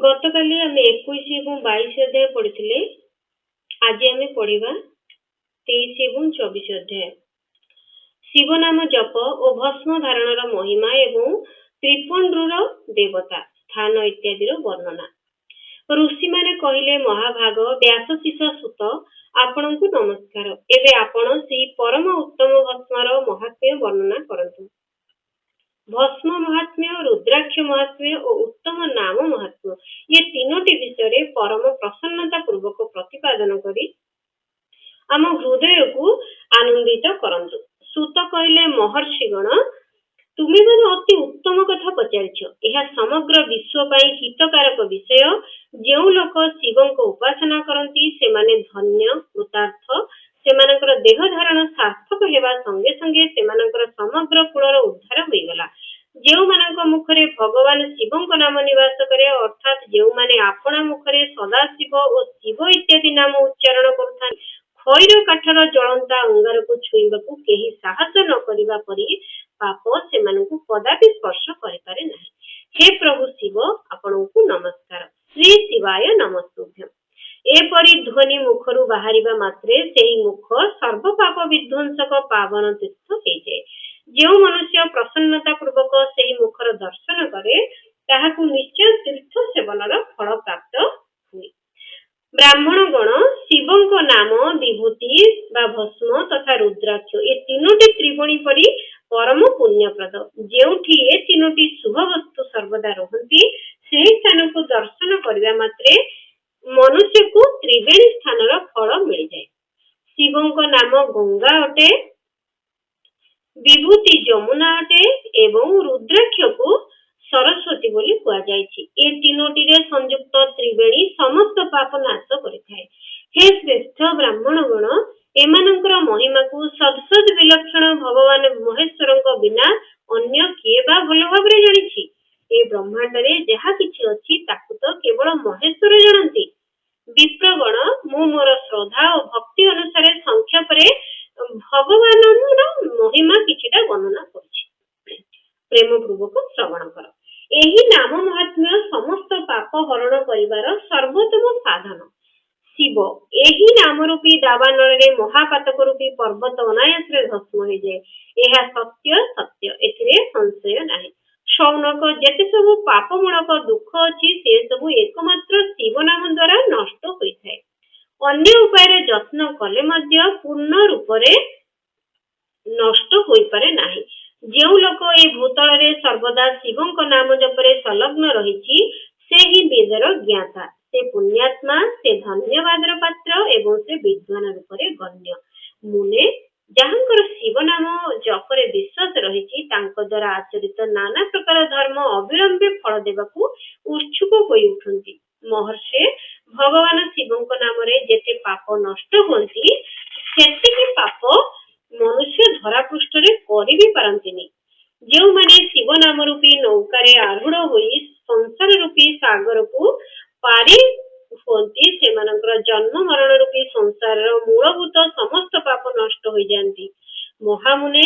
गतकाली आम 21 और 22 अध्याय पढ़ी। आज आम पढ़ा 23 और 24 अध्याय। शिव नाम जप और भस्म धारण महिमा एवं त्रिपुंड्र देवता स्थान इत्यादि वर्णना। ऋषि माने कहिले महाभाग व्यासशिष सुत आपण को नमस्कार। एबे आपण से परम उत्तम भस्मर महात्म्य वर्णना करंतु। भस्म महात्म्य, रुद्राक्ष महात्म्य और उत्तम नाम महात्म्य ये तीनोटी विषय परम प्रसन्नता पूर्वक प्रतिपादन करी आम हृदय को आनंदित करंतु। सुत कहले महर्षिगण तुम्हें मैंने अति उत्तम कथा पचारिछ। यह समग्र विश्व पाई हितकारक विषय। जो लोक शिव को उपासना करती से माने धन्य कृतार्थ। सेमानकर देह धारण सार्थक हेबा संगे संगे सेमानकर समग्र कुलर उद्धार होई गला। जो मानक मुखरे भगवान शिव नाम निवास करे अर्थात जो माने आपना मुखरे सदा शिव और शिव इत्यादि नाम उच्चारण करथान खैर काठर जलंता अंगार को छुईबाकू केही साहस न करिबा परी पाप सेमानकू कदापि स्पर्श करि पारे नाही। हे प्रभु शिव आपनकू नमस्कार। श्री शिवाय नमस्तुभ्यम। एपरी ध्वनि मुखरु बाहरिबा मात्रे सेही मुख सर्व पाप विध्वंसक पावन तीर्थ होई जाए। जो मनुष्य प्रसन्नता पूर्वक सेही मुखर दर्शन करे ताहाकू निश्चय तीर्थ सेवनर फल प्राप्त हुए। ब्राह्मण गण शिवंक नाम विभूति बा भस्म तथा रुद्राक्ष ए तीनोटी त्रिवेणी परी परम पुण्यप्रद। जेउठी ए तीनोटी शुभ वस्तु सर्वदा रहंती सेही स्थान को दर्शन करबा मात्रे मनुष्य को त्रिवेणी स्थानर फल मिल जाए। शिवंक नाम गंगा अटे, विभूति जमुना अटे एवं रुद्राक्ष को सरस्वती बोली कुआ जायछि। ए तीनोटी रे संयुक्त त्रिवेणी समस्त पाप नाश करिथाय। हे श्रेष्ठ ब्राह्मण गण एमानंकर महिमा को सदसद विलक्षण भगवान महेश्वरंक बिना अन्य किए बा भल भाबरे जानिछि। ए ब्रह्मांड रे जहा किछि अछि ताकु तो केवल महेश्वर जानନ୍ତି। विप्रगण मु मोर श्रद्धा और भक्ति अनुसार संक्षेप रे भगवानर महिमा किछिटा वर्णना करछि। प्रेम पूर्वक श्रवण कर। एही नाम महात्म्य समस्त पाप हरण करिवार सर्वोत्तम साधन। शिव एही नाम रूपी दावानल रे महापातक रूपी पर्वत अनायास रे भस्म हो जाए। यह सत्य सत्य एथिरे संशय नाही। शौनक जेते सब पापमूलक दुख अछि से सब एकमात्र शिव नाम द्वारा नष्ट होइथाय। अन्य उपाय जत्न कले मध्य पूर्ण रूप रे नष्ट होई पारे नाही। जो लोक ए भूतल रे सर्वदा शिवंक नाम जपरे संलग्न रहिछि से ही वेदर ज्ञाता, से पुण्यात्मा, से धन्यवादर पात्र एवं से विद्वान रूप रे गण्य। मुने जहांकर शिव नाम जपरे विश्वास रहिछि तांको द्वारा आचरित नाना प्रकार धर्म अविलंबे फल देबाकू उत्सुक होई उठंती। महर्षि भगवान शिवंक नाम रे जेते पाप नष्ट होंती सेतिकी पाप मनुष्य धरा पृष्ठ रे करि भी पारंतिनी। जो माने शिव नाम रूपी नौकारे आरूढ़ होई संसार रूपी सागर को पारी होंती सेमानकर जन्म मरण रूपी संसार मूलभूत समस्त पाप नष्ट हो जाती। महामुने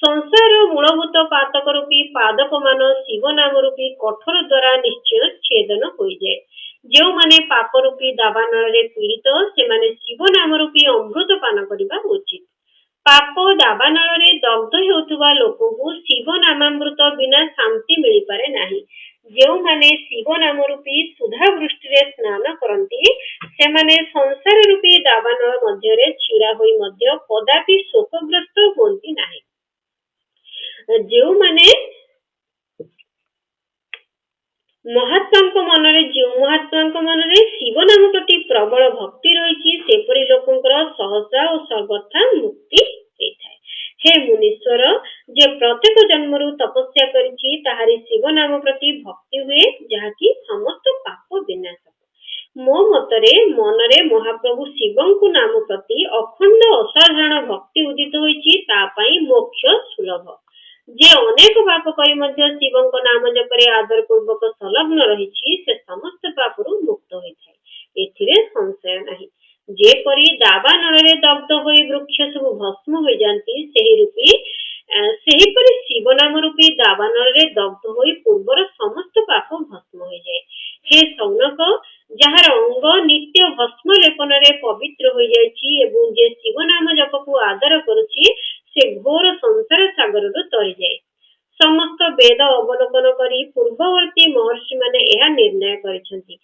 संसार मूलभूत पातक रूपी पादक मान शिव नाम रूपी कठोर द्वारा निश्चय छेदन हो जाए। जो माने पाप रूपी दावानल रे पीड़ित से माने शिव नाम रूपी अमृत पान करबा उचित। पाप दावानल रे दग्ध हेउथुबा लोकଙ୍କୁ शिव नामामृत बिना शांति मिल पारे नाही। जो माने शिव नाम रूपी सुधा वृष्टि रे स्नान करंती से माने संसार रूपी दावानल मध्य रे छिड़ा होई मध्य कदापि शोकग्रस्त होंती नाही। जो माने महात्मांक मनरे जो महात्मांक मनरे शिव नाम प्रति प्रबल भक्ति रहिछि सेपरि लोकंकर सहसा और सर्वथा मुक्ति हेइथाय। हे मुनीश्वर जे प्रत्येक जन्मरु तपस्या करिछि ताहारी शिव नाम प्रति भक्ति हुए जाकी समस्त पाप विनाशक। मो मतरे मनरे महाप्रभु शिवंकु नाम प्रति अखंड असाधारण भक्ति उदित होइछि ता पई मोक्ष सुलभ। जे अनेक पाप करी मध्य शिवंक नाम जपरे आदर पूर्वक संलग्न रहिछि से समस्त पापरु मुक्त होइथाय। एथिरे संशय नाही। जे परी दावानल रे दग्ध होई वृक्ष सब भस्म हो जाती सेही परी शिव नाम रूपी दावानल रे दग्ध होई पूर्वर समस्त पाप भस्म हो जाए। हे सौनक, ଯାହାର ଅଙ୍ଗ ନିତ୍ୟ ଭସ୍ମ ଲେପନରେ ପବିତ୍ର ହୋଇଯାଇଛି ଏବଂ ଯେ ଶିବ ନାମ ଜପକୁ ଆଦର କରୁଛି ସେ ଘୋର ସଂସାର ସାଗରରୁ ତରିଯାଏ। ସମସ୍ତ ବେଦ ଅବଲୋକନ କରି ପୂର୍ବବର୍ତ୍ତୀ ମହର୍ଷିମାନେ ଏହା ନିର୍ଣ୍ଣୟ କରିଛନ୍ତି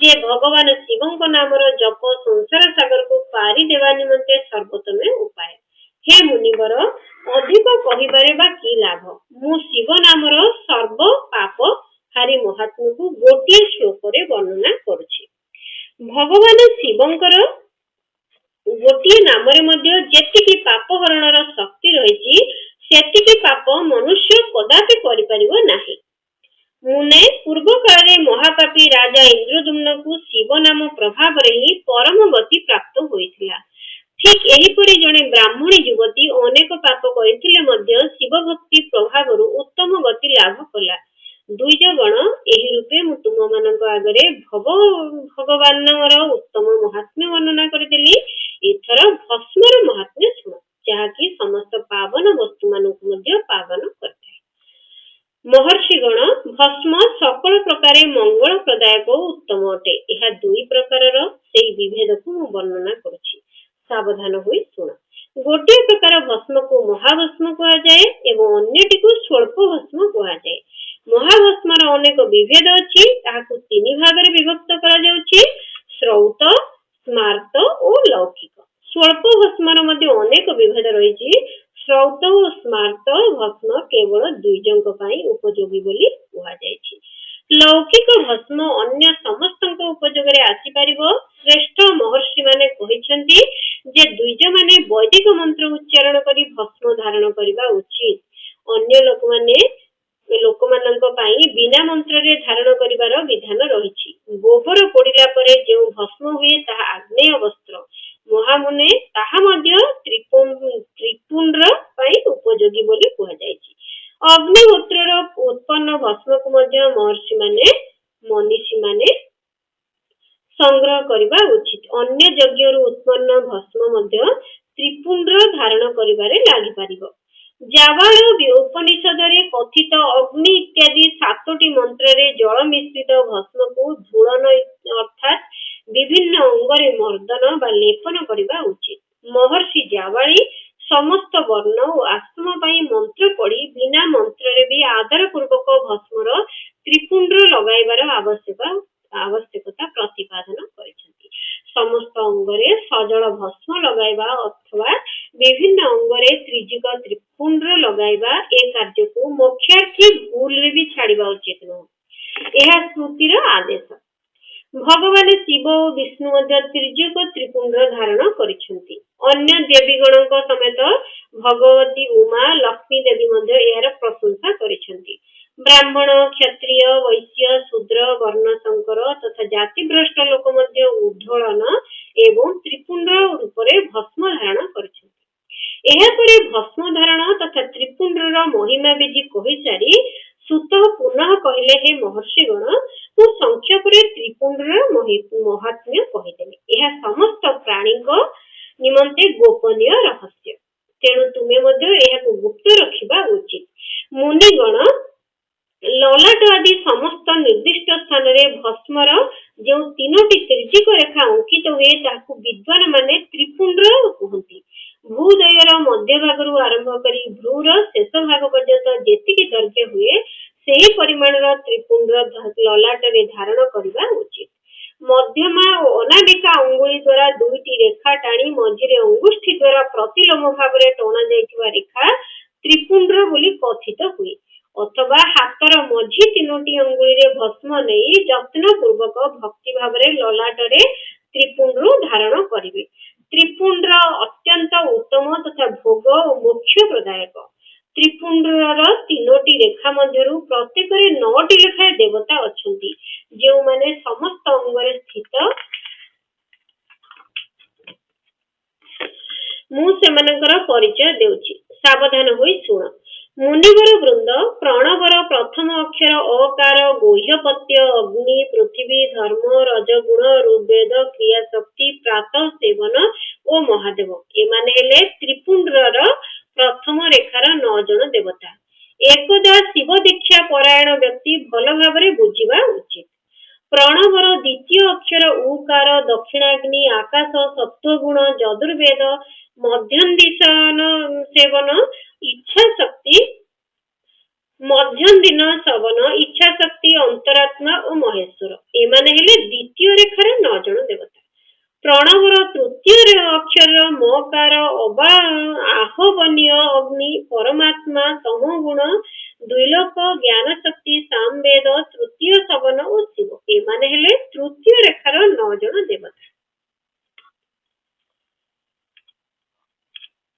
ଯେ ଭଗବାନ ଶିବଙ୍କ ନାମର ଜପ ସଂସାର ସାଗରକୁ ପାରି ଦେବା ନିମନ୍ତେ ସର୍ବୋତ୍ତମ ଉପାୟ। ହେ ମୁନିବର, ଅଧିକ କହିବାରେ ବା କି ଲାଭ? ମୁଁ ଶିବ ନାମର ସର୍ବ ପାପ ହାରି ମହାତ୍ମ୍ୟକୁ ଗୋଟିଏ ଶ୍ଲୋକରେ ବର୍ଣ୍ଣନା କରୁଛି। ଭଗବାନ ଶିବଙ୍କର ଗୋଟିଏ ନାମରେ ମଧ୍ୟ ଯେତିକି ପାପ ହରଣର ଶକ୍ତି ରହିଛି ସେତିକି ପାପ ମନୁଷ୍ୟ କଦାପି କରିପାରିବ ନାହିଁ। ମୁନେ, ପୂର୍ବ କାଳରେ ମହାପାପୀ ରାଜା ଇନ୍ଦ୍ରଦ୍ୟୁମ୍ନଙ୍କୁ ଶିବ ନାମ ପ୍ରଭାବରେ ହିଁ ପରମ ଗତି ପ୍ରାପ୍ତ ହୋଇଥିଲା। ଠିକ୍ ଏହିପରି ଜଣେ ବ୍ରାହ୍ମଣୀ ଯୁବତୀ ଅନେକ ପାପ କରିଥିଲେ ମଧ୍ୟ ଶିବ ଭକ୍ତି ପ୍ରଭାବରୁ ଉତ୍ତମ ଗତି ଲାଭ କଲା। ଦ୍ୱିଜଗଣ, ଏହି ରୂପେ ମୁଁ ତୁମମାନଙ୍କ ଆଗରେ ଭଗବାନର ଉତ୍ତମ ମହାତ୍ମ୍ୟ ବର୍ଣ୍ଣନା କରିଦେଲି। ଏଥର ଭସ୍ମର ମହାତ୍ମ୍ୟ ଶୁଣ, ଯାହାକି ସମସ୍ତ ପାବନ ବସ୍ତୁ ମାନଙ୍କୁ ମଧ୍ୟ ପାବନ କରିଥାଏ। ମହର୍ଷିଗଣ, ଭସ୍ମ ସକଳ ପ୍ରକାରେ ମଙ୍ଗଳ ପ୍ରଦାୟକ ଓ ଉତ୍ତମ ଅଟେ। ଏହା ଦୁଇ ପ୍ରକାରର, ସେଇ ବିଭେଦକୁ ମୁଁ ବର୍ଣ୍ଣନା କରୁଛି। ସାବଧାନ ହୋଇ ଶୁଣ। ଗୋଟିଏ ପ୍ରକାର ଭସ୍ମକୁ ମହାଭସ୍ମ କୁହାଯାଏ ଏବଂ ଅନ୍ୟଟିକୁ ସ୍ୱଳ୍ପ ଭସ୍ମ କୁହାଯାଏ। ମହାଭସ୍ମର ଅନେକ ବିଭେଦ ଅଛି। ତାହାକୁ ତିନି ଭାଗରେ ବିଭକ୍ତ କରାଯାଉଛି: ଶ୍ରୌତ, ସ୍ମାର୍ତ ଓ ଲୌକିକ। ସ୍ୱଳ୍ପ ଭସ୍ମର ମଧ୍ୟ ଅନେକ ବିଭେଦ ରହିଛି। ଶ୍ରୌତ ଓ ସ୍ମାର୍ତ ଭସ୍ମ କେବଳ ଦ୍ୱିଜଙ୍କ ପାଇଁ ଉପଯୋଗୀ ବୋଲି କୁହାଯାଇଛି। ଲୌକିକ ଭସ୍ମ ଅନ୍ୟ ସମସ୍ତଙ୍କ ଉପଯୋଗରେ ଆସିପାରିବ। ଶ୍ରେଷ୍ଠ ମହର୍ଷି ମାନେ କହିଛନ୍ତି ଯେ ଦ୍ୱିଜମାନେ ବୈଦିକ ମନ୍ତ୍ର ଉଚ୍ଚାରଣ କରି ଭସ୍ମ ଧାରଣ କରିବା ଉଚିତ। ଅନ୍ୟ ଲୋକମାନଙ୍କ ପାଇଁ ବିନା ମନ୍ତ୍ରରେ ଧାରଣ କରିବାର ବିଧାନ ରହିଛି। ଗୋବର ପୋଡ଼ିଲା ପରେ ଯେଉଁ ଭସ୍ମ ହୁଏ ତାହା ଆଗ୍ନେୟ ବସ୍ତ୍ର। ମହାମୁନେ, ତାହା ମଧ୍ୟ ତ୍ରିପୁଣ୍ଡ୍ର ପାଇଁ ଉପଯୋଗୀ ବୋଲି କୁହାଯାଇଛି। ଅଗ୍ନିହୋତ୍ରର ଉତ୍ପନ୍ନ ଭସ୍ମକୁ ମଧ୍ୟ ମନୀଷୀମାନେ ସଂଗ୍ରହ କରିବା ଉଚିତ। ଅନ୍ୟ ଯଜ୍ଞରୁ ଉତ୍ପନ୍ନ ଭସ୍ମ ମଧ୍ୟ ତ୍ରିପୁଣ୍ଡ୍ର ଧାରଣ କରିବାରେ ଲାଗିପାରିବ। ଜାବାଳ ଉପନିଷଦରେ କଥିତ ଅଗ୍ନି ଇତ୍ୟାଦି 7ଟି ମନ୍ତ୍ରରେ ଜଳ ମିଶ୍ରିତ ଭସ୍ମକୁ ଝୁଳନ ଅର୍ଥାତ୍ ବିଭିନ୍ନ ଅଙ୍ଗରେ ମର୍ଦନ ବା ଲେପନ କରିବା ଉଚିତ। ମହର୍ଷି ଜାବାଳି ସମସ୍ତ ବର୍ଣ୍ଣ ଓ ଆଶ୍ରମ ପାଇଁ ମନ୍ତ୍ର ପଢି ବିନା ମନ୍ତ୍ରରେ ବି ଆଦର ପୂର୍ବକ ଭସ୍ମର ତ୍ରିପୁଣ୍ଡ୍ର ଲଗାଇବାର ଆବଶ୍ୟକତା ପ୍ରତିପାଦନ କରିଛନ୍ତି। ସମସ୍ତ ଅଙ୍ଗରେ ସଜଳ ଭସ୍ମ ଲଗାଇବା ଅଥବା ବିଭିନ୍ନ ଅଙ୍ଗରେ ତ୍ରିଯୁଗ ତ୍ରିପୁଣ୍ଡ୍ର ଲଗାଇବା ଏ କାର୍ଯ୍ୟକୁ ମୋକ୍ଷାର୍ଥୀ ଭୁଲରେ ବି ଛାଡିବା ଉଚିତ ନୁହେଁ। ଏହା ସ୍ମୃତିର ଆଦେଶ। ଭଗବାନ ଶିବ ଓ ବିଷ୍ଣୁ ମଧ୍ୟ ତ୍ରିଯୁଗ ତ୍ରିପୁଣ୍ଡ୍ର ଧାରଣ କରିଛନ୍ତି। ଅନ୍ୟ ଦେବୀଗଣଙ୍କ ସମେତ ଭଗବତୀ ଉମା, ଲକ୍ଷ୍ମୀ ଦେବୀ ମଧ୍ୟ ଏହାର ପ୍ରଶଂସା କରିଛନ୍ତି। ବ୍ରାହ୍ମଣ, କ୍ଷତ୍ରିୟ, ବୈଶ୍ୟ, ଶୂଦ୍ର, ବର୍ଣ୍ଣ ଶଙ୍କର ତଥା ଜାତିଭ୍ରଷ୍ଟ ଲୋକ ମଧ୍ୟ ଉଦ୍ଧୋଳନ ଏବଂ ତ୍ରିପୁଣ୍ଡ୍ର ରୂପରେ ଭସ୍ମ ଧାରଣ କରିଛନ୍ତି। ଏହାପରେ ଭସ୍ମ ଧାରଣ ତଥା ତ୍ରିପୁଣ୍ଡ୍ରର ମହିମା ବିଧି କହିସାରି ସୂତ ପୁନଃ କହିଲେ, ହେ ମହର୍ଷିଗଣ, ମୁଁ ସଂକ୍ଷେପରେ ତ୍ରିପୁଣ୍ଡ୍ରର ମହାତ୍ମ୍ୟ କହିଦେଲି। ଏହା ସମସ୍ତ ପ୍ରାଣୀଙ୍କ ନିମନ୍ତେ ଗୋପନୀୟ ରହସ୍ୟ, ତେଣୁ ତୁମେ ମଧ୍ୟ ଏହାକୁ ଗୁପ୍ତ ରଖିବା ଉଚିତ। ମୁନିଗଣ, ଲଲାଟ ଆଦି ସମସ୍ତ ନିର୍ଦ୍ଦିଷ୍ଟ ସ୍ଥାନରେ ଭସ୍ମର ଯେଉଁ 3ଟି ତ୍ରିଜିକ ରେଖା ଅଙ୍କିତ ହୁଏ ତାହାକୁ ବିଦ୍ୱାନ ମାନେ ତ୍ରିପୁଣ୍ଡ୍ର କୁହନ୍ତି। ଭୂଦୟର ମଧ୍ୟଭାଗରୁ ଆରମ୍ଭ କରି ଭ୍ରୂର ଶେଷ ଭାଗ ପର୍ଯ୍ୟନ୍ତ ଯେତିକି ଦୈର୍ଘ୍ୟ ହୁଏ ସେହି ପରିମାଣର ତ୍ରିପୁଣ୍ଡ୍ର ଲଲାଟରେ ଧାରଣ କରିବା ଉଚିତ। ମଧ୍ୟମା ଓ ଅନାମିକା ଅଙ୍ଗୁଳି ଦ୍ୱାରା 2ଟି ରେଖା ଟାଣି ମଝିରେ ଅଙ୍ଗୁଷ୍ଠି ଦ୍ୱାରା ପ୍ରତିଲୋମ ଭାବରେ ଟଣା ଯାଇଥିବା ରେଖା ତ୍ରିପୁଣ୍ଡ୍ର ବୋଲି କଥିତ ହୁଏ। ଅଥବା ହାତର ମଝି 3ଟି ଅଙ୍ଗୁଳିରେ ଭସ୍ମ ନେଇ ଯତ୍ନ ପୂର୍ବକ ଭକ୍ତି ଭାବରେ ଲଲାଟରେ ତ୍ରିପୁଣ୍ଡ୍ର ଧାରଣ କରିବେ। ତ୍ରିପୁଣ୍ଡ୍ର ଅତ୍ୟନ୍ତ ଉତ୍ତମ ତଥା ଭୋଗ ଓ ମୋକ୍ଷ ପ୍ରଦାୟକ। ତ୍ରିପୁଣ୍ଡ୍ରର 3ଟି ରେଖା ମଧ୍ୟରୁ ପ୍ରତ୍ୟେକରେ 9ଟି ଲେଖାଏଁ ଦେବତା ଅଛନ୍ତି, ଯେଉଁମାନେ ସମସ୍ତ ଅଙ୍ଗରେ ସ୍ଥିତ। ମୁଁ ସେମାନଙ୍କର ପରିଚୟ ଦେଉଛି, ସାବଧାନ ହୋଇ ଶୁଣ। ମୁନିବର ବୃନ୍ଦ, ପ୍ରଣବର ପ୍ରଥମ ଅକ୍ଷର ଅକାର, ଗୁହ୍ୟପତ୍ୟ, ଅଗ୍ନି, ପୃଥିବୀ, ଧର୍ମ, ରଜଗୁଣ, ଋଗ୍ବେଦ, କ୍ରିୟାଶକ୍ତି, ପ୍ରାତଃ ସେବନ ଓ ମହାଦେବ, ଏମାନେ ହେଲେ ତ୍ରିପୁଣ୍ଡ୍ରର ପ୍ରଥମ ରେଖାର 9 ଜଣ ଦେବତା। ଏକଦା ଶିବ ଦୀକ୍ଷା ପରାୟଣ ବ୍ୟକ୍ତି ଭଲ ଭାବରେ ବୁଝିବା ଉଚିତ। प्रणवर द्वितीय अक्षर उकार, दक्षिणाग्नि, आकाश, सत्वगुण, यजुर्वेद, मध्यम सेवन, इच्छा शक्ति, मध्यम दिन सवन, इच्छा शक्ति, अंतरात्मा और महेश्वर एमाने हेले द्वितीय रेखार 9 जण देवता। प्रणवर तृतीय अक्षर मकार, आहवनीय, अग्नि, परमात्मा, तमोगुण, द्विलोक, ज्ञान शक्ति, सामवेद, तृतीय सवन और शिव एमाने हेले तृतीय रेखार 9 जण देवता।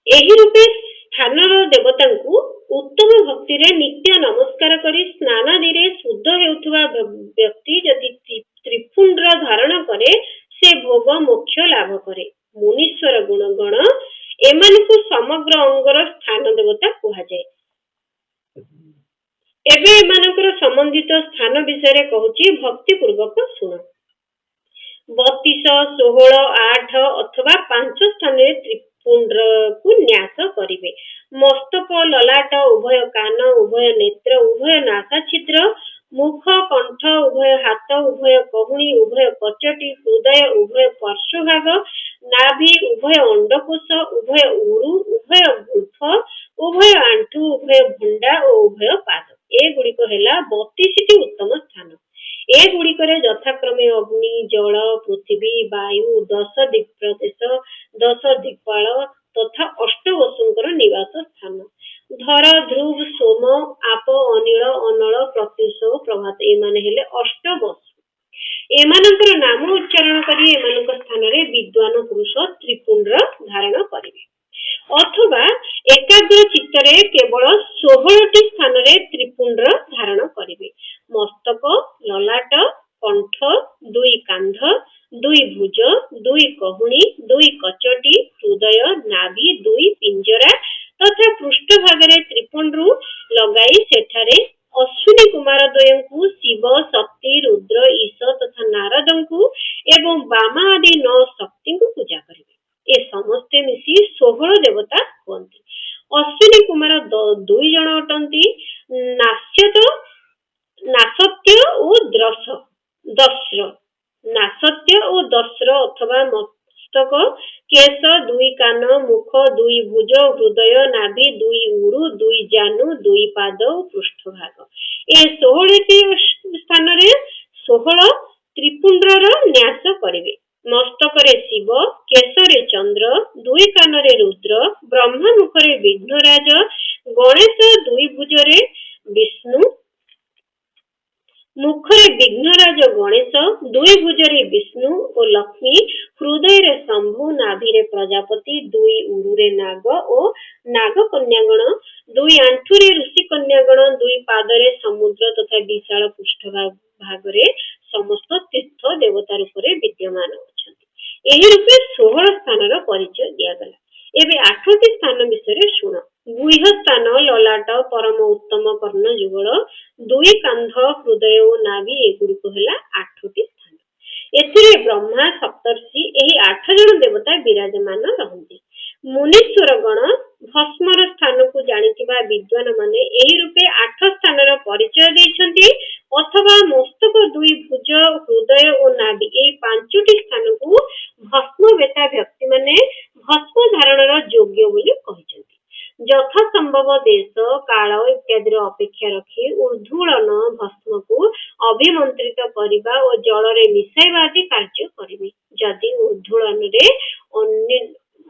एही रूपे स्थानर देवतांकु उत्तम भक्ति रे नित्य नमस्कार करी स्नानादि शुद्ध हेउथुवा व्यक्ति यदि त्रिपुंड धारण करे से भोग मोक्ष लाभ करे। मुनीश्वर गुणगण एमानकु समग्र अंगर स्थान देवता कुहा जाए। एबे एमानकर संबंधित स्थान विषय कहूची भक्ति पूर्वक सुन। 32, 16, 8 अथवा 5 स्थान त्रिपुंड को न्यास करिवे। मस्तक, ललाट, उभय कान, उभय नेत्र, उभय नासा छिद्र, मुख, कंठ, उभय हाथ, उभय कहुणी, उभय कचटी, हृदय, उभय पार्श्वभाग, नाभि, उभय अंडकोश, उभय उरु, उभय गुल्फ, उभय आंठु, उभय भंडा और उभय पाद ए गुड़िक हेला 32 उत्तम स्थान। ए गुड़िकरे यथाक्रमे अग्नि, जल, पृथ्वी, वायु, 10 दिक्प्रदेश, 10 दिक्पाल तथा अष्टवसुंकर निवास स्थान। धर, ध्रुव, सोम, आप, अनिल, अनल, प्रत्युष, प्रभात एमाने हेले अष्टवसु। एमानकर नाम उच्चारण करी एमानक स्थान रे विद्वान पुरुष त्रिपुंड धारण करिवे अथवा एकाग्र चित्तरे केवल 16टी स्थान रे त्रिपुंड धारण करिवे। मस्तक, ललाट, कंठ, 2 कांध, 2 भुज, 2 कहुणी, 2 कचटी, हृदय, नाभि, 2 पिंजरा तथा पृष्ठभागरे त्रिपुंडरू लगाई सेठारे अश्विनी कुमार द्वयंकु शिव, शक्ति, रुद्र, ईश तथा नारदंकु एवं बामा आदि 9 शक्तिंकु पूजा करिवे। ए समस्ते मिसी 16 देवता हुअन्ति। अश्विनी कुमार 2 जण अटंती, नासत्य और दस्र। नासत्य और दस्र अथवा मस्तक, केश, 2 कान, मुख, 2 भुज, हृदय, नाभि, 2 उरु, 2 जानु, 2 पाद और पृष्ठभाग। ए 16टी स्थान रे 16 त्रिपुंडर न्यास करिवे। मस्तक रे शिव, केश रे चंद्र, 2 कान रे रुद्र, ब्रह्मा मुख रे विघ्नराज, गणेश 2 भुज रे विष्णु, मुख रे विघ्नराज गणेश, 2 भुज रे विष्णु और लक्ष्मी, हृदय रे शंभु, नाभि रे प्रजापति, 2 उरु रे नाग और नाग कन्यागण, 2 आंठु रे ऋषि कन्यागण, 2 पाद रे समुद्र तथा विशाल पृष्ठभाग रे समस्त तीर्थ देवता रूप रे विद्यमान अछंती। एही रूपे 16 स्थानर परिचय दियागला। एबे 8टी स्थान विषय शुण। गुह्य स्थान, ललाट, परम उत्तम कर्ण जुगल, 2 कांध, हृदय और नाभि एगुड़िक हेला 8टी स्थान। एथिरे ब्रह्मा, सप्तर्षि एही 8 जण देवता विराजमान रहंती। मुनीश्वर गण भस्मर स्थान को जानिथिबा विद्वान माने एही रूपे 8 स्थानर परिचय दैछंती अथवा मस्तक, 2 भुज, हृदय और नाभि ए 5टी स्थान को भस्म बेता व्यक्ति माने भस्म धारणर योग्य बोली कहिसंती। यथा संभव देश, काल इत्यादि अपेक्षा रखी ऊर्ध्वलन भस्म को अभिमंत्रित करिबा और जल रे मिसाइबा आदि कार्य करिवे। जदि ऊर्ध्वलन रे अन्य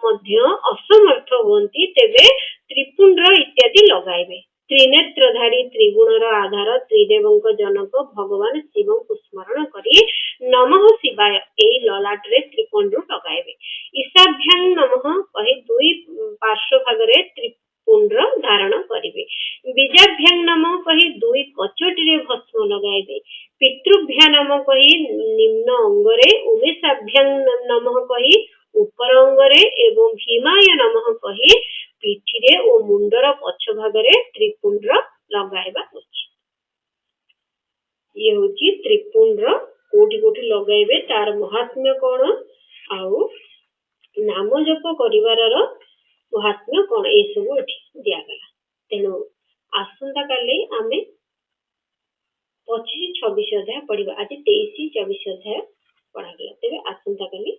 मध्य असमर्थ हुअन्ति तेबे त्रिपुंड इत्यादि लगाइबे। त्रिनेत्रधारी त्रिगुणर आधार त्रिदेवंक जनक भगवान शिव को स्मरण करी नमः शिवाय एई ललाट रे त्रिपुंड लगाइबे। ईशाभ्यां नमः कहि 2 पार्श्व भाग रे त्रिपुंड धारण करिवे। बीजाभ्यां नमः कहि 2 कचटी रे भस्म लगाइबे। पितृभ्यां नमः कहि निम्न अंग रे, उमेशाभ्यां नमः कहि ऊपर अंग रे एवं भीमाय नमः कहि पिठी रे और मुंडर पछ भाग रे त्रिपुंड लगाइबा उचित। ये होची त्रिपुंड कोठी कोठी लगाइबे, तार महात्म्य कोन आउ नाम जप करिवारर महात्म्य कोन ए सब एठी दिया गला। तेनो आसंता काले आमे 25 26 ଅଧ୍ୟାୟ ପଢିବା। ଆଜି 23 24 ଅଧ୍ୟାୟ ପଢାଗଲା। ତେବେ ଆସନ୍ତା କାଲି